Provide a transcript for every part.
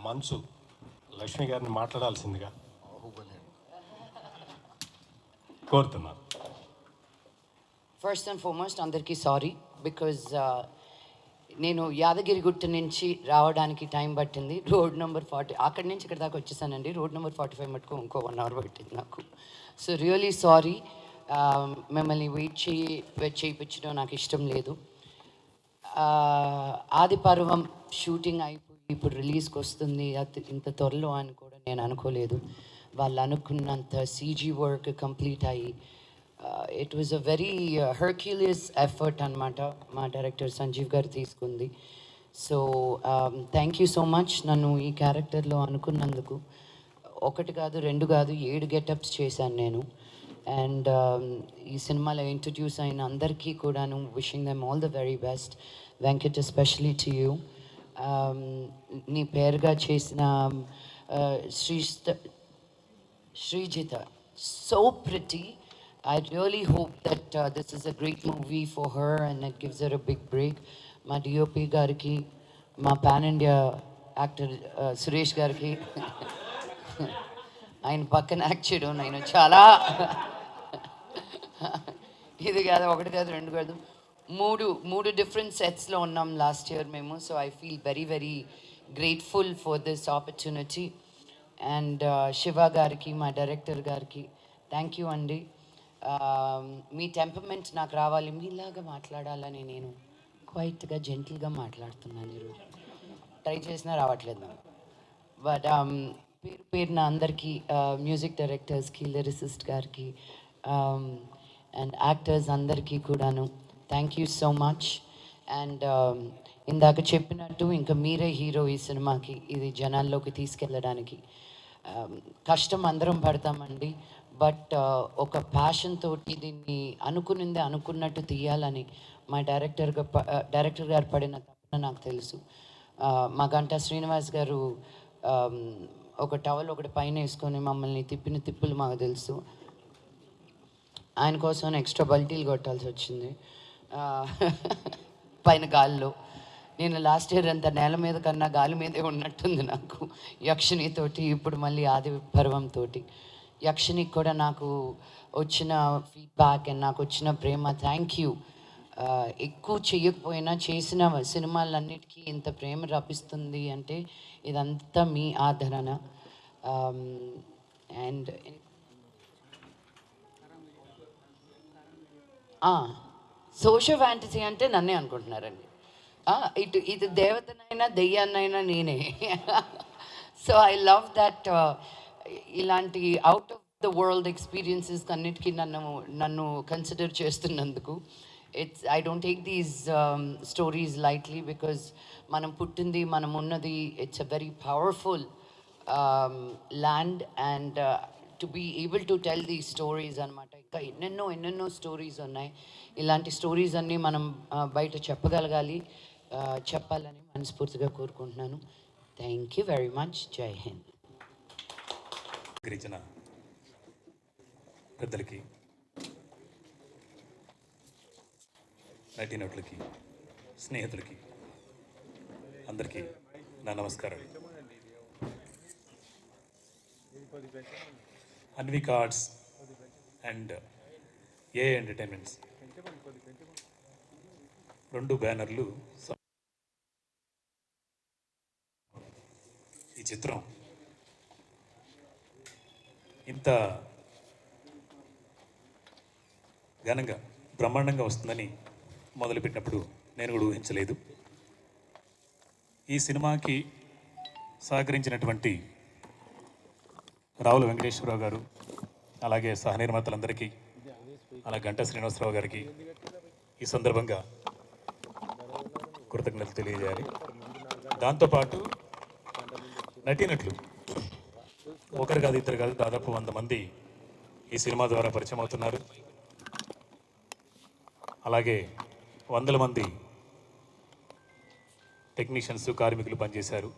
మంచు లక్ష్మి గారిని మాట్లాడాల్సిందిగా కోరుతున్నాను. ఫస్ట్ అండ్ ఫార్మోస్ట్ అందరికీ సారీ బికాజ్ నేను యాదగిరిగుట్ట నుంచి రావడానికి టైం పట్టింది. రోడ్ నెంబర్ 40 అక్కడి నుంచి ఇక్కడ దాకా వచ్చేసానండి. రోడ్ నెంబర్ 45 మటుకు ఇంకో 1 అవర్ పట్టింది నాకు. So really sorry. మిమ్మల్ని వెయిట్ చేయించడం నాకు ఇష్టం లేదు. ఆది పర్వం షూటింగ్ అయిపోయి ఇప్పుడు రిలీజ్కి వస్తుంది అది ఇంత త్వరలో అని కూడా నేను అనుకోలేదు. వాళ్ళు అనుకున్నంత సీజీ వర్క్ కంప్లీట్ అయ్యి it was a very herculean effort అనమాట మా డైరెక్టర్ సంజీవ్ గారు తీసుకుంది. So thank you so much నన్ను ఈ క్యారెక్టర్లో అనుకున్నందుకు. 1 కాదు 2 కాదు 7 గెటప్స్ చేశాను నేను. అండ్ ఈ సినిమాలో ఇంట్రడ్యూస్ అయిన అందరికీ కూడాను wishing them all the very best. Venkat especially to you. నీ పేరుగా చేసిన Srijita so pretty. I really hope that this is a great movie for her and it gives her a big break. మా DOP గారికి, మా pan India actor Suresh గారికి ఆయన పక్కన act చేయడం నేను చాలా ఇది కాదు 1 కాదు 2 కాదు 3 డిఫరెంట్ సెట్స్లో ఉన్నాం లాస్ట్ ఇయర్ మేము. So I feel very very grateful for this opportunity. And Shiva గారికి, మా డైరెక్టర్ గారికి థ్యాంక్ యూ అండి. మీ టెంపర్మెంట్ నాకు రావాలి, మీలాగా మాట్లాడాలని నేను క్వైట్గా జెంటిల్గా మాట్లాడుతున్నాను ఈరోజు. ట్రై చేసినా రావట్లేదు నాకు. బట్ పేరున అందరికీ, మ్యూజిక్ డైరెక్టర్స్కి, లిరిసిస్ట్ గారికి అండ్ యాక్టర్స్ అందరికీ కూడాను thank you so much. And ఇందాక చెప్పినట్టు ఇంకా మీరే హీరో ఈ సినిమాకి. ఇది జనాల్లోకి తీసుకెళ్ళడానికి కష్టం అందరం పడతామండి. బట్ ఒక ప్యాషన్ తోటి దీన్ని అనుకున్నట్టు తీయాలని మా డైరెక్టర్ గారు పడిన తపన నాకు తెలుసు. మా గంటా శ్రీనివాస్ గారు ఒక టవల్ ఒకటి పైన వేసుకొని మమ్మల్ని తిప్పిన తిప్పులు మాకు తెలుసు. ఆయన కోసం ఎక్స్ట్రా బల్టీలు కొట్టాల్సి వచ్చింది పైన గాల్లో. నేను లాస్ట్ ఇయర్ అంతా నేల మీద కన్నా గాలి మీదే ఉన్నట్టుంది నాకు యక్షినితోటి. ఇప్పుడు మళ్ళీ ఆది పర్వంతో యక్షినికి కూడా నాకు వచ్చిన ఫీడ్బ్యాక్ అండ్ నాకు వచ్చిన ప్రేమ థ్యాంక్ యూ. ఎక్కువ చేయకపోయినా చేసిన సినిమాలన్నిటికీ ఇంత ప్రేమ రప్పిస్తుంది అంటే ఇదంతా మీ ఆదరణ. అండ్ సోషల్ ఫ్యాంటసీ అంటే నన్నే అనుకుంటున్నారండి. ఇది దేవతనైనా దెయ్యాన్నైనా నేనే. So I love that. ఇలాంటి out of the world experiences అన్నిటికీ నన్ను కన్సిడర్ చేస్తున్నందుకు I don't take these stories lightly. Because మనం పుట్టింది, మనం ఉన్నది, it's a very powerful land and to be able to tell these stories అనమాట. ఇంకా ఎన్నెన్నో స్టోరీస్ ఉన్నాయి. ఇలాంటి స్టోరీస్ అన్నీ మనం బయట చెప్పగలగాలి, చెప్పాలని మనస్ఫూర్తిగా కోరుకుంటున్నాను. Thank you very much. జై హింద్. గిరిజన పెద్దలకి, నటీనటులకి, స్నేహితులకి అందరికీ నా నమస్కారం. Anvika arts and A entertainments 2 బ్యానర్లు ఈ చిత్రం ఇంత ఘనంగా బ్రహ్మాండంగా వస్తుందని మొదలుపెట్టినప్పుడు నేను కూడా ఊహించలేదు. ఈ సినిమాకి సహకరించినటువంటి రావుల వెంకటేశ్వరరావు గారు, అలాగే సహనిర్మాతలందరికీ, అలా గంటా శ్రీనివాసరావు గారికి ఈ సందర్భంగా కృతజ్ఞతలు తెలియజేయాలి. దాంతోపాటు నటీనటులు ఒకరు కాదు, 2 కాదు, దాదాపు 100 మంది ఈ సినిమా ద్వారా పరిచయం అవుతున్నారు. అలాగే 100 మంది టెక్నీషియన్స్, కార్మికులు పనిచేశారు.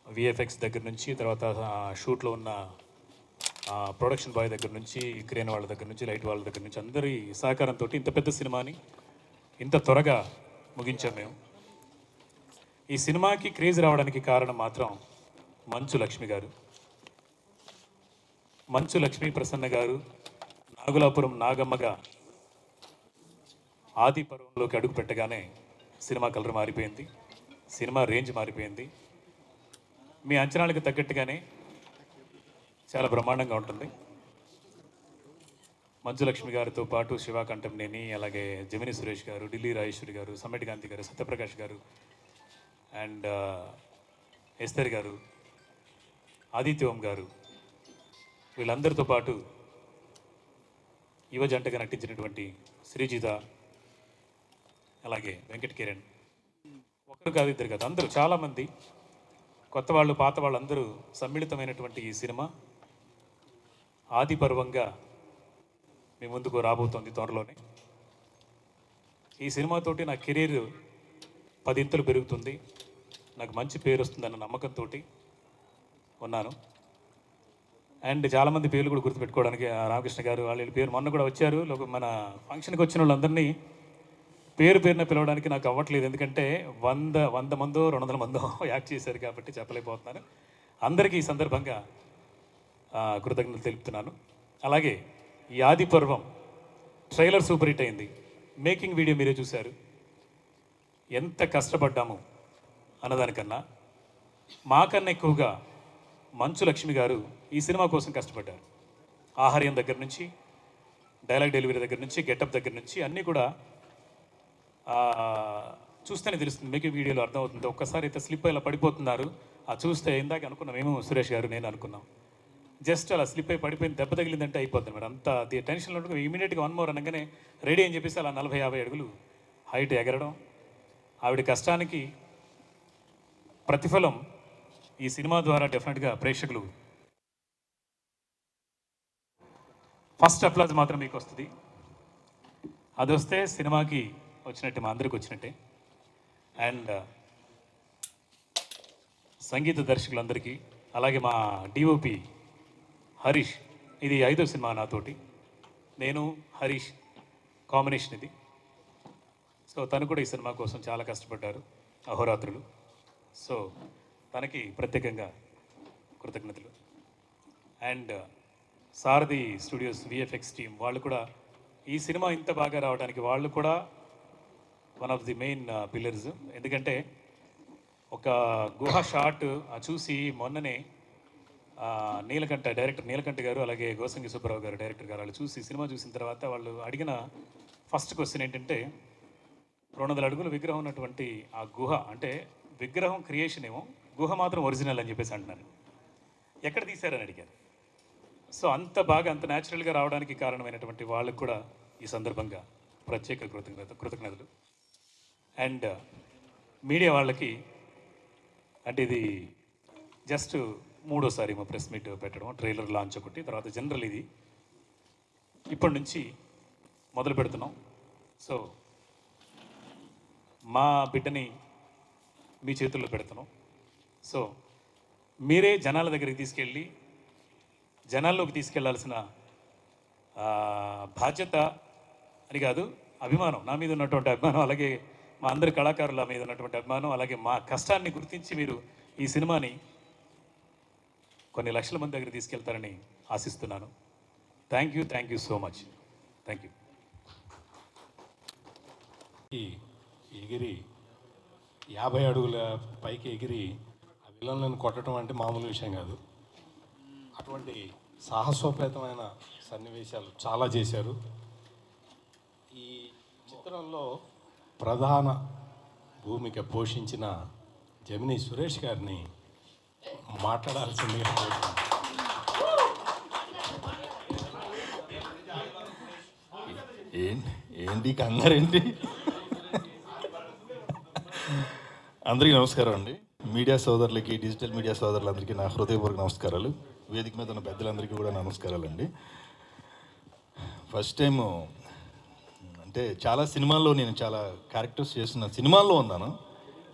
విఎఫ్ఎక్స్ దగ్గర నుంచి, తర్వాత షూట్లో ఉన్న ప్రొడక్షన్ బాయ్ దగ్గర నుంచి, క్రేన్ వాళ్ళ దగ్గర నుంచి, లైట్ వాళ్ళ దగ్గర నుంచి అందరి సహకారంతో ఇంత పెద్ద సినిమాని ఇంత త్వరగా ముగించాం మేము. ఈ సినిమాకి క్రేజ్ రావడానికి కారణం మాత్రం మంచు లక్ష్మి గారు. మంచు లక్ష్మీ ప్రసన్న గారు నాగులాపురం నాగమ్మగా ఆది పర్వంలోకి అడుగు పెట్టగానే సినిమా కలర్ మారిపోయింది, సినిమా రేంజ్ మారిపోయింది. మీ అంచనాలకు తగ్గట్టుగానే చాలా బ్రహ్మాండంగా ఉంటుంది. మంచులక్ష్మి గారితో పాటు శివ కంఠంనేని, అలాగే జమిని సురేష్ గారు, ఢిల్లీ రాజేశ్వరి గారు, సమ్మెటి గాంధీ గారు, సత్యప్రకాష్ గారు అండ్ ఎస్తర్ గారు, ఆదిత్య ఓం గారు, వీళ్ళందరితో పాటు యువ జంటగా నటించినటువంటి శ్రీజిత, అలాగే వెంకట్ కిరణ్, ఒకరు కాదు ఇద్దరు కాదు అందరూ చాలామంది కొత్త వాళ్ళు పాత వాళ్ళందరూ సమ్మిళితమైనటువంటి ఈ సినిమా ఆది పర్వంగా మీ ముందుకు రాబోతోంది త్వరలోనే. ఈ సినిమాతోటి నా కెరీర్ 10 ఇంతలు పెరుగుతుంది, నాకు మంచి పేరు వస్తుందన్న నమ్మకంతో ఉన్నాను. అండ్ చాలామంది పేర్లు కూడా గుర్తుపెట్టుకోవడానికి రామకృష్ణ గారు వాళ్ళ పేరు మొన్న కూడా వచ్చారు. మన ఫంక్షన్కి వచ్చిన వాళ్ళందరినీ పేరున పిలవడానికి నాకు అవ్వట్లేదు, ఎందుకంటే 100 మందో 200 మందో యాక్ట్ చేశారు కాబట్టి చెప్పలేకపోతున్నాను. అందరికీ ఈ సందర్భంగా కృతజ్ఞతలు తెలుపుతున్నాను. అలాగే ఈ ఆది పర్వం ట్రైలర్ సూపర్ హిట్ అయింది, మేకింగ్ వీడియో మీరే చూశారు. ఎంత కష్టపడ్డాము అన్నదానికన్నా మాకన్నా ఎక్కువగా మంచు లక్ష్మి గారు ఈ సినిమా కోసం కష్టపడ్డారు. ఆహార్యం దగ్గర నుంచి, డైలాగ్ డెలివరీ దగ్గర నుంచి, గెటప్ దగ్గర నుంచి అన్నీ కూడా చూస్తేనే తెలుస్తుంది, మేకింగ్ వీడియోలో అర్థమవుతుంది. ఒక్కసారి అయితే స్లిప్ ఇలా పడిపోతున్నారు, చూస్తే ఇందాక అనుకున్నాం మేము, సురేష్ గారు నేను అనుకున్నాం, జస్ట్ అలా స్లిప్ అయి పడిపోయింది, దెబ్బ తగిలిందంటే అయిపోతుంది మేడం. అంత టెన్షన్లో ఉంటుంది. ఇమీడియట్గా 1 మోర్ అనగానే రెడీ అని చెప్పేసి అలా 40-50 అడుగులు హైట్ ఎగరడం. ఆవిడ కష్టానికి ప్రతిఫలం ఈ సినిమా ద్వారా డెఫినెట్గా ప్రేక్షకులు ఫస్ట్ అప్లాజ్ మాత్రం మీకు వస్తుంది. అది వస్తే సినిమాకి వచ్చినట్టే, మా అందరికి వచ్చినట్టే. అండ్ సంగీత దర్శకులందరికీ, అలాగే మా డిఓపి హరీష్, ఇది 5వ సినిమా నాతోటి, నేను హరీష్ కాంబినేషన్ ఇది. సో తను కూడా ఈ సినిమా కోసం చాలా కష్టపడ్డారు అహోరాత్రులు. సో తనకి ప్రత్యేకంగా కృతజ్ఞతలు. And Sarathi studios VFX team వాళ్ళు కూడా ఈ సినిమా ఇంత బాగా రావడానికి వాళ్ళు కూడా one of the main pillars. ఎందుకంటే ఒక గుహ షాట్ చూసి మొన్ననే డైరెక్టర్ నీలకంఠ గారు, అలాగే గోసంగి సుబ్బారావు గారు డైరెక్టర్ గారు వాళ్ళు చూసి సినిమా చూసిన తర్వాత వాళ్ళు అడిగిన ఫస్ట్ క్వశ్చన్ ఏంటంటే, 200 అడుగుల విగ్రహం ఉన్నటువంటి ఆ గుహ, అంటే విగ్రహం క్రియేషన్ ఏమో, గుహ మాత్రం ఒరిజినల్ అని చెప్పేసి అంటున్నారు, ఎక్కడ తీశారని అడిగారు. సో అంత బాగా అంత న్యాచురల్గా రావడానికి కారణమైనటువంటి వాళ్ళకు కూడా ఈ సందర్భంగా ప్రత్యేక కృతజ్ఞతలు. అండ్ మీడియా వాళ్ళకి, అంటే ఇది జస్ట్ 3వసారి మా ప్రెస్ మీట్ పెట్టడం, ట్రైలర్ లాంచ్ ఒకటి, తర్వాత జనరల్ ఇది ఇప్పటి నుంచి మొదలు పెడుతున్నాం. సో మా బిడ్డని మీ చేతుల్లో పెడుతున్నాం. సో మీరే జనాల దగ్గరికి తీసుకెళ్ళి జనాల్లోకి తీసుకెళ్లాల్సిన బాధ్యత అని కాదు, అభిమానం, నా మీద ఉన్నటువంటి అభిమానం, అలాగే మా అందరి కళాకారుల మీద ఉన్నటువంటి అభిమానం, అలాగే మా కష్టాన్ని గుర్తించి మీరు ఈ సినిమాని కొన్ని లక్షల మంది దగ్గర తీసుకెళ్తారని ఆశిస్తున్నాను. Thank you so much. Thank you. ఈ ఎగిరి 50 అడుగుల పైకి ఎగిరి ఆ విలన్లను కొట్టడం అంటే మామూలు విషయం కాదు. అటువంటి సాహసోపేతమైన సన్నివేశాలు చాలా చేశారు. ఈ చిత్రంలో ప్రధాన భూమిక పోషించిన జమిని సురేష్ గారిని మాట్లాడాల్సిందిగా కోరుతున్నాను. ఏంటి కంగారేంటి? అందరికీ నమస్కారం అండి. మీడియా సోదరులకి, డిజిటల్ మీడియా సోదరులందరికీ నా హృదయపూర్వక నమస్కారాలు. వేదిక మీద ఉన్న పెద్దలందరికీ కూడా నమస్కారాలండి. ఫస్ట్ టైం అంటే చాలా సినిమాల్లో నేను చాలా క్యారెక్టర్స్ చేస్తున్న సినిమాల్లో ఉన్నాను.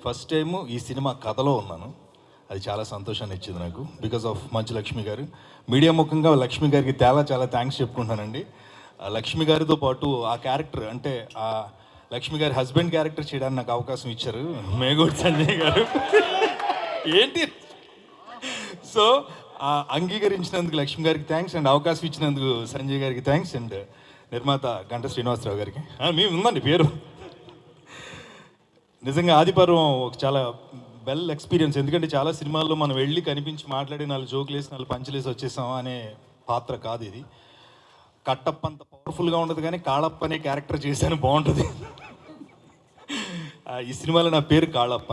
ఫస్ట్ టైము ఈ సినిమా కథలో ఉన్నాను. అది చాలా సంతోషాన్ని ఇచ్చింది నాకు, బికాస్ ఆఫ్ మంచు లక్ష్మి గారు. మీడియా ముఖంగా లక్ష్మి గారికి చాలా థ్యాంక్స్ చెప్పుకుంటానండి. లక్ష్మి గారితో పాటు ఆ క్యారెక్టర్, అంటే ఆ లక్ష్మి గారి హస్బెండ్ క్యారెక్టర్ చేయడానికి నాకు అవకాశం ఇచ్చారు మేగూడి సంజయ్ గారు. ఏంటి సో అంగీకరించినందుకు లక్ష్మి గారికి థ్యాంక్స్, అండ్ అవకాశం ఇచ్చినందుకు సంజయ్ గారికి థ్యాంక్స్, అండ్ నిర్మాత గంట శ్రీనివాసరావు గారికి మేము ఉందండి పేరు. నిజంగా ఆదిపర్వం ఒక చాలా వెల్ ఎక్స్పీరియన్స్. ఎందుకంటే చాలా సినిమాల్లో మనం వెళ్ళి కనిపించి మాట్లాడి 4 జోకులు వేసి 4 పంచులేసి వచ్చేసాం అనే పాత్ర కాదు ఇది. కట్టప్ప అంత పవర్ఫుల్గా ఉండదు కానీ కాళప్ప అనే క్యారెక్టర్ చేశాను, బాగుంటుంది. ఈ సినిమాలో నా పేరు కాళప్ప.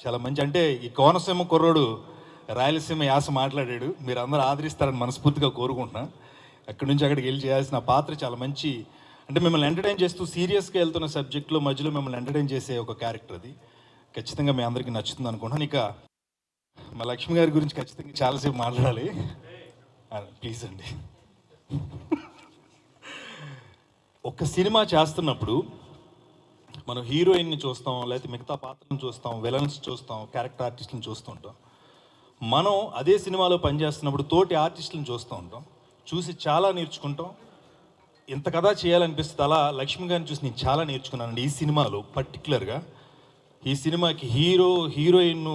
చాలా మంచి, అంటే ఈ కోనసీమ కుర్రోడు రాయలసీమ యాస మాట్లాడాడు. మీరు అందరూ ఆదరిస్తారని మనస్ఫూర్తిగా కోరుకుంటున్నా. అక్కడి నుంచి అక్కడికి వెళ్ళి చేయాల్సిన పాత్ర చాలా మంచి, అంటే మిమ్మల్ని ఎంటర్టైన్ చేస్తూ సీరియస్గా వెళ్తున్న సబ్జెక్ట్లో మధ్యలో మిమ్మల్ని ఎంటర్టైన్ చేసే ఒక క్యారెక్టర్ అది. ఖచ్చితంగా మీ అందరికీ నచ్చుతుంది అనుకుంటున్నాను. ఇక మా లక్ష్మి గారి గురించి ఖచ్చితంగా చాలాసేపు మాట్లాడాలి, ప్లీజ్ అండి. ఒక సినిమా చేస్తున్నప్పుడు మనం హీరోయిన్ని చూస్తాం, లేకపోతే మిగతా పాత్రలను చూస్తాం, విలన్స్ చూస్తాం, క్యారెక్టర్ ఆర్టిస్టులను చూస్తుంటాం. మనం అదే సినిమాలో పనిచేస్తున్నప్పుడు తోటి ఆర్టిస్టులను చూస్తూ ఉంటాం, చూసి చాలా నేర్చుకుంటాం. ఇంత కథ చేయాలనిపిస్తుంది. అలా లక్ష్మి గారిని చూసి నేను చాలా నేర్చుకున్నానండి ఈ సినిమాలో. పర్టికులర్గా ఈ సినిమాకి హీరో, హీరోయిన్,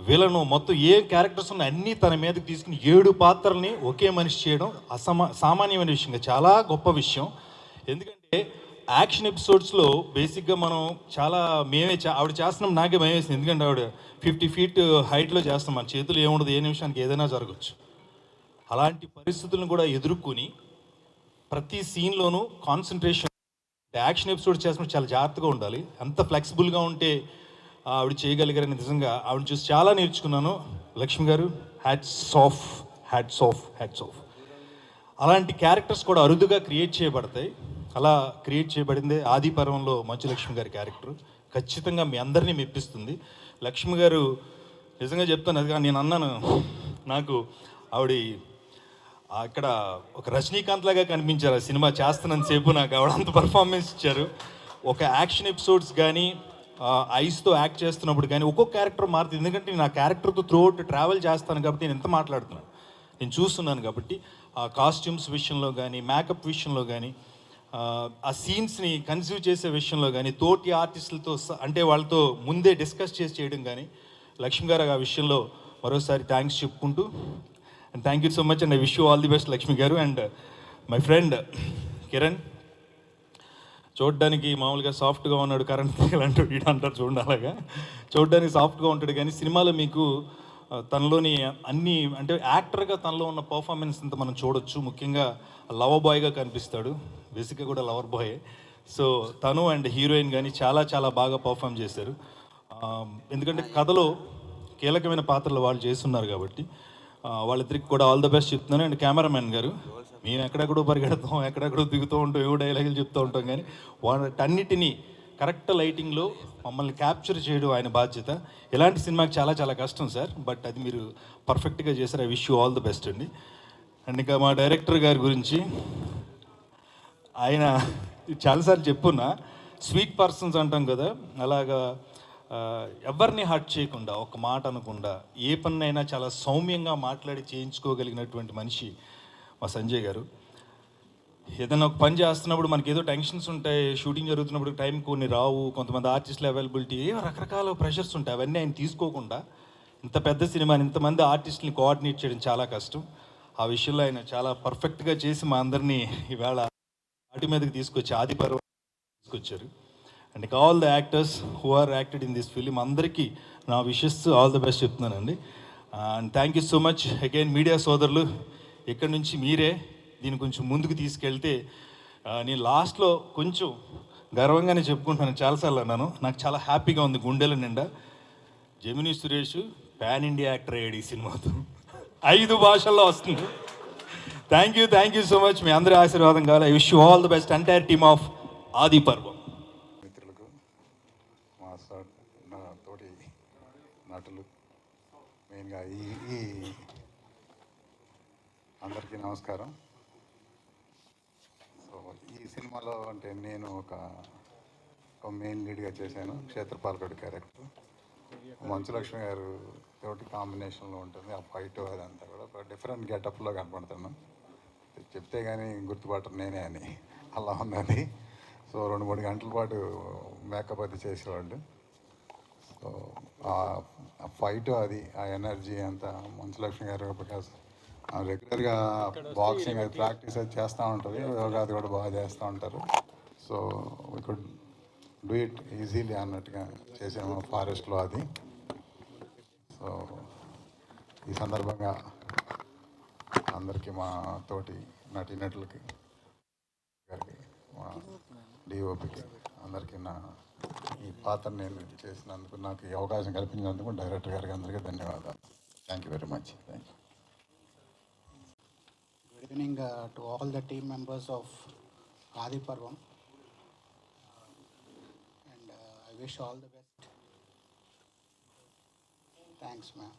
విలను మొత్తం ఏ క్యారెక్టర్స్ ఉన్నాయి అన్నీ తన మీదకి తీసుకుని 7 పాత్రల్ని ఒకే మనిషి చేయడం సామాన్యమైన విషయం, చాలా గొప్ప విషయం. ఎందుకంటే యాక్షన్ ఎపిసోడ్స్లో బేసిక్గా మనం చాలా ఆవిడ చేస్తున్నాం, నాకే భయం వేసింది. ఎందుకంటే ఆవిడ 50 feet హైట్లో చేస్తాం, మన చేతులు ఏముండదు, ఏ నిమిషానికి ఏదైనా జరగచ్చు. అలాంటి పరిస్థితులను కూడా ఎదుర్కొని ప్రతి సీన్లోనూ కాన్సన్ట్రేషన్, యాక్షన్ ఎపిసోడ్ చేసినప్పుడు చాలా జాగ్రత్తగా ఉండాలి. అంత ఫ్లెక్సిబుల్గా ఉంటే ఆవిడ చేయగలిగారని నిజంగా ఆవిడ చూసి చాలా నేర్చుకున్నాను. లక్ష్మి గారు hats off, hats off, hats off. అలాంటి క్యారెక్టర్స్ కూడా అరుదుగా క్రియేట్ చేయబడతాయి. అలా క్రియేట్ చేయబడిందే ఆదిపర్వంలో మంచు లక్ష్మి గారి క్యారెక్టర్. ఖచ్చితంగా మీ అందరినీ మెప్పిస్తుంది. లక్ష్మి గారు నిజంగా చెప్తాను, అది నేను అన్నాను, నాకు ఆవిడ ఇక్కడ ఒక రజనీకాంత్ లాగా కనిపించారు ఆ సినిమా చేస్తున్నంతసేపు. నాకు ఆవిడ అంత పర్ఫార్మెన్స్ ఇచ్చారు. ఒక యాక్షన్ ఎపిసోడ్స్ కానీ ఐస్తో యాక్ట్ చేస్తున్నప్పుడు కానీ ఒక్కొక్క క్యారెక్టర్ మారుతుంది. ఎందుకంటే నేను ఆ క్యారెక్టర్తో త్రూఅవుట్ ట్రావెల్ చేస్తాను కాబట్టి నేను ఎంత మాట్లాడుతున్నాను, నేను చూస్తున్నాను కాబట్టి. ఆ కాస్ట్యూమ్స్ విషయంలో కానీ, మేకప్ విషయంలో కానీ, ఆ సీన్స్ని కన్సీవ్ చేసే విషయంలో కానీ, తోటి ఆర్టిస్టులతో అంటే వాళ్ళతో ముందే డిస్కస్ చేసి చేయడం కానీ, లక్ష్మి గారు ఆ విషయంలో మరోసారి థ్యాంక్స్ చెప్పుకుంటూ, and thank you so much, and I wish you all the best Lakshmi garu. And my friend Kiran చూడడానికి మామూలుగా సాఫ్ట్గా ఉన్నాడు, కరెంట్ తీగలంటూ వీడు అంటారు చూడండి, అలాగా చూడడానికి సాఫ్ట్గా ఉంటాడు. కానీ సినిమాలో మీకు తనలోని అన్ని, అంటే యాక్టర్గా తనలో ఉన్న పర్ఫార్మెన్స్ అంతా మనం చూడొచ్చు. ముఖ్యంగా లవర్ బాయ్గా కనిపిస్తాడు, బేసిక్గా కూడా లవర్ బాయ్. సో తను అండ్ హీరోయిన్ కానీ చాలా చాలా బాగా పర్ఫామ్ చేశారు. ఎందుకంటే కథలో కీలకమైన పాత్రలు వాళ్ళు చేస్తున్నారు కాబట్టి వాళ్ళిద్దరికి కూడా ఆల్ ద బెస్ట్ చెప్తున్నాను. అండ్ కెమెరామెన్ గారు, మేము ఎక్కడెక్కడో పరిగెడతాం, ఎక్కడెక్కడో దిగుతూ ఉంటాం, ఏవో డైలాగులు చెప్తూ ఉంటాం, కానీ వాటన్నిటినీ కరెక్ట్ లైటింగ్లో మమ్మల్ని క్యాప్చర్ చేయడం ఆయన బాధ్యత. ఇలాంటి సినిమాకి చాలా చాలా కష్టం సార్, బట్ అది మీరు పర్ఫెక్ట్గా చేశారు. I wish you all the best అండి. అండ్ ఇంకా మా డైరెక్టర్ గారి గురించి, ఆయన చాలాసార్లు చెప్పున్నా, స్వీట్ పర్సన్స్ అంటాం కదా, అలాగా ఎవరిని హర్ట్ చేయకుండా, ఒక మాట అనకుండా, ఏ పన్నైనా చాలా సౌమ్యంగా మాట్లాడి చేయించుకోగలిగినటువంటి మనిషి మా సంజయ్ గారు. ఏదైనా ఒక పని చేస్తున్నప్పుడు మనకి ఏదో టెన్షన్స్ ఉంటాయి, షూటింగ్ జరుగుతున్నప్పుడు టైం కొన్ని రావు, కొంతమంది ఆర్టిస్టుల అవైలబిలిటీ, రకరకాల ప్రెషర్స్ ఉంటాయి. అవన్నీ ఆయన తీసుకోకుండా ఇంత పెద్ద సినిమాని ఇంతమంది ఆర్టిస్టుని కోఆర్డినేట్ చేయడం చాలా కష్టం. ఆ విషయంలో ఆయన చాలా పర్ఫెక్ట్గా చేసి మా అందరినీ ఈవేళ వాటి మీదకి తీసుకొచ్చి ఆదిపర్వం తీసుకొచ్చారు. And all the actors who are acted in this film అందరికీ నా విషెస్ ఆల్ ద బెస్ట్ చెప్తున్నానండి. And thank you so much again media సోదరులు. ఇక్కడి నుంచి మీరే దీన్ని కొంచెం ముందుకు తీసుకెళ్తే, నేను లాస్ట్లో కొంచెం గర్వంగానే చెప్పుకుంటున్నాను, చాలాసార్లు అన్నాను, నాకు చాలా హ్యాపీగా ఉంది గుండెల నిండా. Gemini Suresh pan India actor అయ్యాడు ఈ సినిమాతో, 5 భాషల్లో వస్తుంది. Thank you so much. మీ అందరి ఆశీర్వాదం కావాలి. I wish you all the best entire team of Adiparvam. మిత్రులకు, మా నా తోటి నటులు, మెయిన్గా ఈ అందరికీ నమస్కారం. సో ఈ సినిమాలో అంటే నేను ఒక మెయిన్ లీడ్గా చేశాను, క్షేత్రపాలకుడి క్యారెక్టర్. మంచు లక్ష్మి గారు తోటి కాంబినేషన్లో ఉంటుంది. ఆ ఫైట్ అదంతా కూడా ఒక డిఫరెంట్ గెటప్లో కనపడుతున్నాను. చెప్తే కానీ గుర్తుపట్టరు నేనే అని, అలా ఉన్నది. సో 2-3 గంటల పాటు మేకప్ అది చేసేవాళ్ళు. సో ఆ ఫైట్ అది ఆ ఎనర్జీ అంతా మంచులక్ష్మి గారు, బికాస్ రెగ్యులర్గా బాక్సింగ్ అది ప్రాక్టీస్ అది చేస్తూ ఉంటుంది, యోగా అది కూడా బాగా చేస్తూ ఉంటారు. So we could do it easily అన్నట్టుగా చేసాము ఫారెస్ట్లో అది. సో ఈ సందర్భంగా అందరికీ మా తోటి నటీనటులకి గారికి మా డిఓపికి అందరికీ నా ఈ పాత్ర నేను చేసినందుకు, నాకు ఈ అవకాశం కల్పించినందుకు డైరెక్టర్ గారికి అందరికీ ధన్యవాదాలు. Thank you very much. Thank you. Good evening to all the team members of Adi Parvam, and I wish all the best. Thanks, ma'am.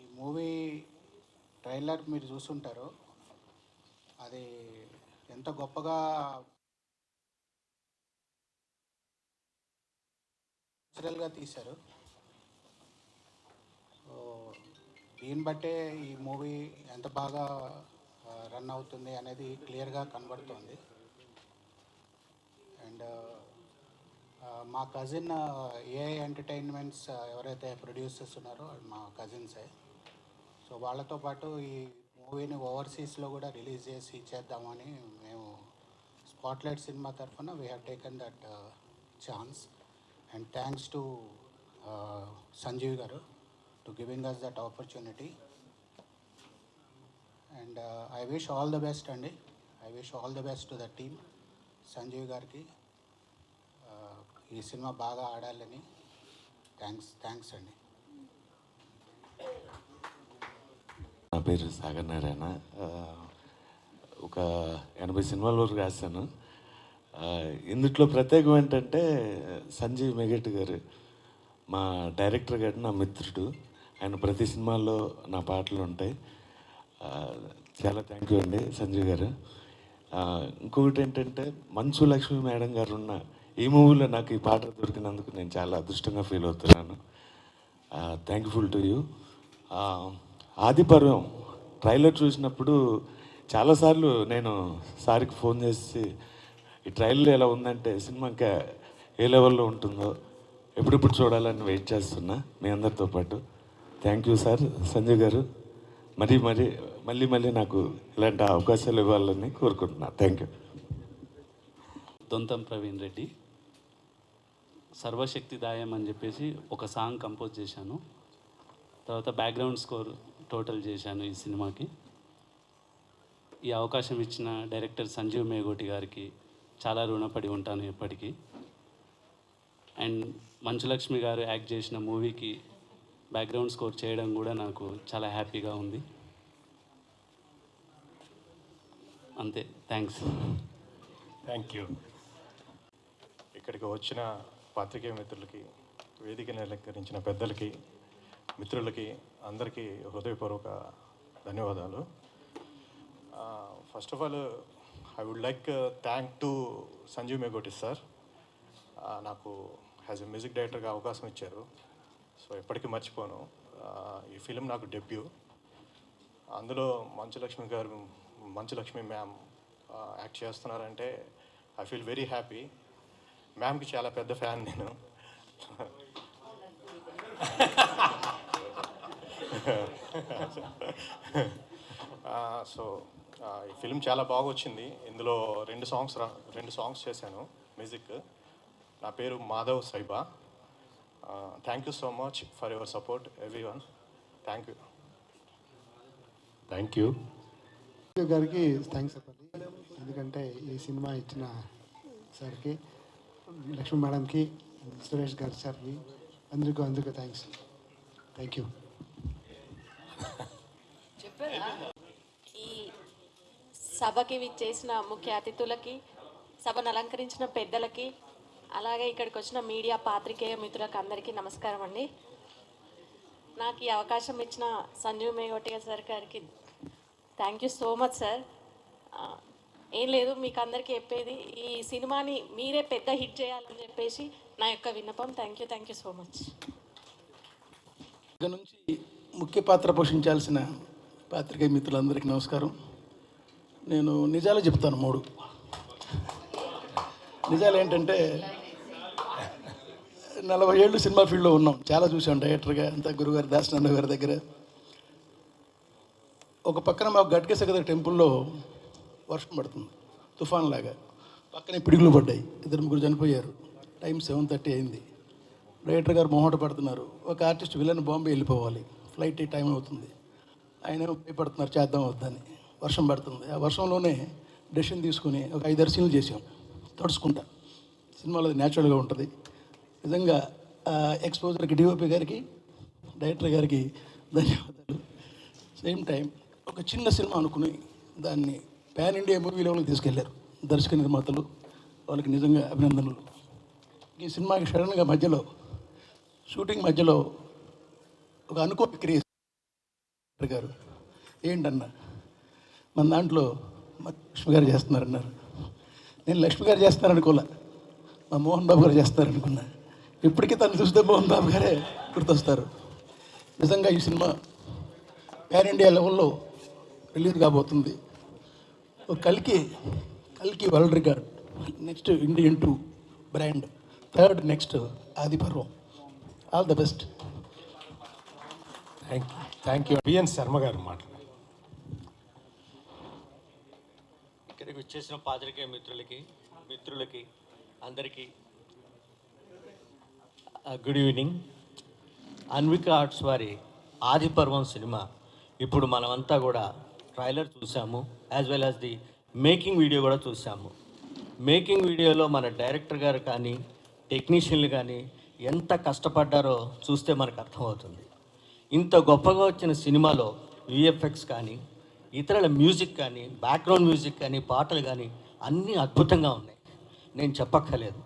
ఈ మూవీ ట్రైలర్ మీరు చూస్తుంటారు, అది ఎంత గొప్పగా న్యాచురల్గా తీశారు. సో దీన్ని బట్టే ఈ మూవీ ఎంత బాగా రన్ అవుతుంది అనేది క్లియర్గా కనబడుతుంది. అండ్ మా కజిన్ ఏఐ ఎంటర్టైన్మెంట్స్ ఎవరైతే ప్రొడ్యూసర్స్ ఉన్నారో మా కజిన్సే. సో వాళ్ళతో పాటు ఈ మూవీని ఓవర్సీస్లో కూడా రిలీజ్ చేసి చేద్దామని మేము స్పాట్లైట్ సినిమా తరఫున we have taken that chance. And thanks to Sanjeev garu to giving us that opportunity. And I wish all the best, Andy. I wish all the best to the team. Sanjeev గారికి ఈ cinema బాగా ఆడాలని. Thanks అండి. నా పేరు సాగర్ నారాయణ. ఒక 80 సినిమాల వరకు రాశాను. ఇందుట్లో ప్రత్యేకం ఏంటంటే సంజీవ్ మెగట్ గారు మా డైరెక్టర్ గారు నా మిత్రుడు. ఆయన ప్రతి సినిమాల్లో నా పాటలు ఉంటాయి. చాలా థ్యాంక్ యూ అండి సంజయ్ గారు. ఇంకొకటి ఏంటంటే మంచు లక్ష్మి మేడం గారు ఉన్న ఈ మూవీలో నాకు ఈ పాట దొరికినందుకు నేను చాలా అదృష్టంగా ఫీల్ అవుతున్నాను. Thankful to you. Adiparvam trailer చూసినప్పుడు చాలాసార్లు నేను సార్కి ఫోన్ చేసి ఈ ట్రైలర్ ఎలా ఉందంటే సినిమా ఇంకా ఏ లెవెల్లో ఉంటుందో ఎప్పుడెప్పుడు చూడాలని వెయిట్ చేస్తున్నా మీ అందరితో పాటు. థ్యాంక్ యూ సార్ సంజయ్ గారు. మళ్ళీ నాకు ఇలాంటి అవకాశాలు ఇవ్వాలని కోరుకుంటున్నా. Thank you. దొంతం ప్రవీణ్ రెడ్డి. సర్వశక్తిదాయం అని చెప్పేసి ఒక సాంగ్ కంపోజ్ చేశాను. తర్వాత బ్యాక్గ్రౌండ్ స్కోర్ టోటల్ చేశాను ఈ సినిమాకి. ఈ అవకాశం ఇచ్చిన డైరెక్టర్ సంజీవ్ మేగోటి గారికి చాలా రుణపడి ఉంటాను ఎప్పటికీ. అండ్ మంచులక్ష్మి గారు యాక్ట్ చేసిన మూవీకి బ్యాక్గ్రౌండ్ స్కోర్ చేయడం కూడా నాకు చాలా హ్యాపీగా ఉంది. అంతే, థ్యాంక్స్. Thank you. ఇక్కడికి వచ్చిన పాత్రికేయ మిత్రులకి, వేదికను అలంకరించిన పెద్దలకి, మిత్రులకి అందరికీ హృదయపూర్వక ధన్యవాదాలు. First of all I would like thank to Sanjeev Megoti sir. నాకు యాజ్ ఎ మ్యూజిక్ డైరెక్టర్గా అవకాశం ఇచ్చారు. సో ఎప్పటికీ మర్చిపోను. ఈ ఫిలిం నాకు డెబ్యూ. అందులో మంచులక్ష్మి మ్యామ్ యాక్ట్ చేస్తున్నారంటే ఐ ఫీల్ వెరీ హ్యాపీ. మ్యామ్కి చాలా పెద్ద ఫ్యాన్ నేను. సో ఈ ఫిలిం చాలా బాగా వచ్చింది. ఇందులో రెండు సాంగ్స్ చేశాను మ్యూజిక్. నా పేరు Madhav Saiba. Thank you so much for your support everyone. Thank you. Thank you గారికి థ్యాంక్స్ చెప్పాలి. ఎందుకంటే ఈ సినిమా ఇచ్చిన సార్కి, లక్ష్మీ మేడంకి, సురేష్ గారి సార్కి అందరికీ థ్యాంక్స్. Thank you. ఈ సభకి విచ్చేసిన ముఖ్య అతిథులకి, సభను అలంకరించిన పెద్దలకి, అలాగే ఇక్కడికి వచ్చిన మీడియా పాత్రికేయ మిత్రులకు అందరికీ నమస్కారం అండి. నాకు ఈ అవకాశం ఇచ్చిన సంజీవ్ మేగోటి సార్ గారికి thank you so much sir. ఏం లేదు, మీకు అందరికీ చెప్పేది, ఈ సినిమాని మీరే పెద్ద హిట్ చేయాలని చెప్పేసి నా యొక్క విన్నపం. Thank you so much. ఇక్కడ నుంచి ముఖ్య పాత్ర పోషించాల్సిన పాత్రికేయ మిత్రులందరికీ నమస్కారం. నేను నిజాలు చెప్తాను 3. నిజాలు ఏంటంటే 40 ఏళ్ళు సినిమా ఫీల్డ్లో ఉన్నాం, చాలా చూసాం డైరెక్టర్గా అంతా గురుగారు దాసనారాయణ గారి దగ్గర. ఒక పక్కన మా గట్కేశ్వర టెంపుల్లో వర్షం పడుతుంది తుఫాన్ లాగా, పక్కనే పిడుగులు పడ్డాయి, 2-3 చనిపోయారు. టైం 7:30 అయింది. డైరెక్టర్ గారు మొహమాట పడుతున్నారు. ఒక ఆర్టిస్ట్ విలన్ బాంబే వెళ్ళిపోవాలి, ఫ్లైట్ టైం అవుతుంది. ఆయన భయపడుతున్నారు చేద్దాం వద్దని. వర్షం పడుతుంది. ఆ వర్షంలోనే డెసిషన్ తీసుకుని ఒక 5-6 సీన్లు చేసాం తడుచుకుంటా. సినిమాలో అది న్యాచురల్గా ఉంటుంది. నిజంగా ఎక్స్పోజర్కి డిఓపి గారికి డైరెక్టర్ గారికి ధన్యవాదాలు. సేమ్ టైం ఒక చిన్న సినిమా అనుకుని దాన్ని పాన్ ఇండియా మూవీ లెవెల్కి తీసుకెళ్లారు దర్శక నిర్మాతలు, వాళ్ళకి నిజంగా అభినందనలు. ఈ సినిమాకి సడన్గా మధ్యలో షూటింగ్ మధ్యలో ఒక అనుకోని క్రియేట్ గారు ఏంటన్నా మన దాంట్లో లక్ష్మి గారు చేస్తున్నారన్నారు. నేను లక్ష్మి గారు చేస్తున్నారనుకోలే, మా మోహన్ బాబు గారు చేస్తున్నారనుకున్నా. ఇప్పటికీ తను చూస్తే మోహన్ బాబు గారే గుర్తొస్తారు. నిజంగా ఈ సినిమా పాన్ ఇండియా లెవెల్లో రిలీజ్ కాబోతుంది. కల్కి world record, next Indian 2 brand, third next Adi Parvam. All the best. Thank you. BN Sharma గారు మాట్లాడారు. ఇక్కడికి వచ్చేసిన పాత్రికేయ మిత్రులకి అందరికీ గుడ్ ఈవినింగ్. అన్విక ఆర్ట్స్ వారి ఆది పర్వం సినిమా ఇప్పుడు మనమంతా కూడా ట్రైలర్ చూసాము, as well as the making video కూడా చూసాము. మేకింగ్ వీడియోలో మన డైరెక్టర్ గారు కానీ టెక్నీషియన్లు కానీ ఎంత కష్టపడ్డారో చూస్తే మనకు అర్థమవుతుంది. ఇంత గొప్పగా వచ్చిన సినిమాలో విఎఫ్ఎక్స్ కానీ ఇతరుల మ్యూజిక్ కానీ బ్యాక్గ్రౌండ్ మ్యూజిక్ కానీ పాటలు కానీ అన్నీ అద్భుతంగా ఉన్నాయి. నేను చెప్పక్కర్లేదు,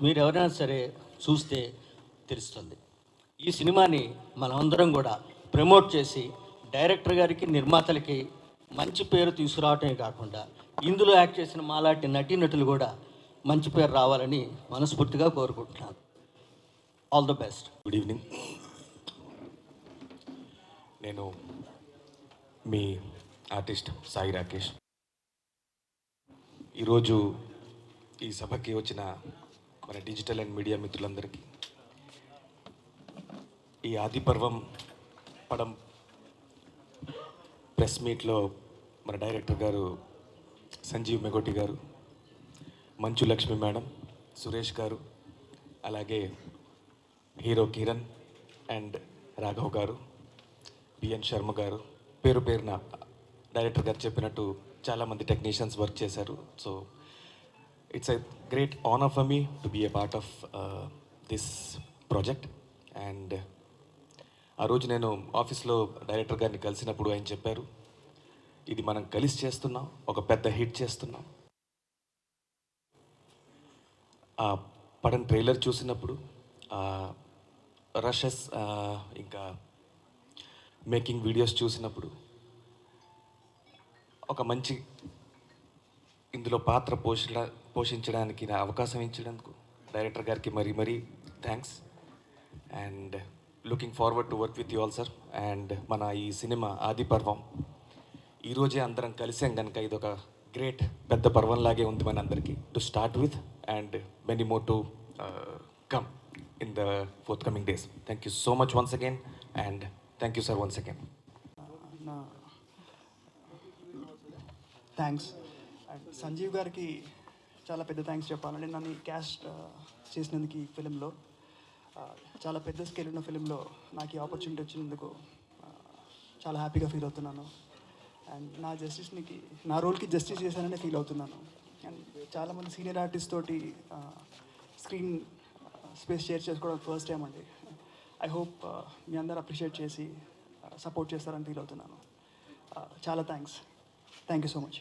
మీరు ఎవరైనా సరే చూస్తే తెలుస్తుంది. ఈ సినిమాని మనమందరం కూడా ప్రమోట్ చేసి డైరెక్టర్ గారికి నిర్మాతలకి మంచి పేరు తీసుకురావటమే కాకుండా ఇందులో యాక్ట్ చేసిన మాలాంటి నటీనటులు కూడా మంచి పేరు రావాలని మనస్ఫూర్తిగా కోరుకుంటున్నాను. All the best. Good evening. నేను మీ ఆర్టిస్ట్ సాయి రాకేష్. ఈరోజు ఈ సభకి వచ్చిన మన డిజిటల్ అండ్ మీడియా మిత్రులందరికీ ఈ ఆది పర్వం పడం ప్రెస్ మీట్లో మన డైరెక్టర్ గారు సంజీవ్ మెగోటి గారు, మంచు లక్ష్మి మేడం, సురేష్ గారు, అలాగే హీరో కిరణ్ అండ్ రాఘవ్ గారు, బిఎన్ శర్మ గారు, పేరు పేరున డైరెక్టర్ గారు చెప్పినట్టు చాలామంది టెక్నీషియన్స్ వర్క్ చేశారు. So it's a great honour for me to be a part of this project. And ఆ రోజు నేను ఆఫీస్లో డైరెక్టర్ గారిని కలిసినప్పుడు ఆయన చెప్పారు, ఇది మనం కలిసి చేస్తున్నాం, ఒక పెద్ద హిట్ చేస్తున్నాం. ఆ పడం ట్రైలర్ చూసినప్పుడు రషెస్ ఇంకా మేకింగ్ వీడియోస్ చూసినప్పుడు ఒక మంచి ఇందులో పాత్ర పోషించడానికి నా అవకాశం ఇచ్చినందుకు డైరెక్టర్ గారికి మరీ మరీ thanks. And looking forward to work with you all sir. And మన ఈ సినిమా ఆది పర్వం ఈరోజే అందరం కలిసాం కనుక ఇది ఒక గ్రేట్ పెద్ద పర్వంలాగే ఉంది మన అందరికీ to start with, and many more to come in the forthcoming days. Thank you so much once again, and thank you sir once again. Thanks. And Sanjeev గారికి చాలా పెద్ద థ్యాంక్స్ చెప్పాలండి. నన్ను క్యాస్ట్ చేసినందుకు ఈ ఫిలింలో, చాలా పెద్ద స్కేల్ ఉన్న ఫిలింలో నాకు ఈ ఆపర్చునిటీ వచ్చినందుకు చాలా హ్యాపీగా ఫీల్ అవుతున్నాను. అండ్ నా రోల్కి జస్టిస్ చేశానని ఫీల్ అవుతున్నాను. అండ్ చాలామంది సీనియర్ ఆర్టిస్ట్ తోటి స్క్రీన్ స్పేస్ షేర్ చేసుకోవడం ఫస్ట్ టైం అండి. ఐ హోప్ మీ అందరూ అప్రిషియేట్ చేసి సపోర్ట్ చేస్తారని ఫీల్ అవుతున్నాను. చాలా thanks. Thank you so much.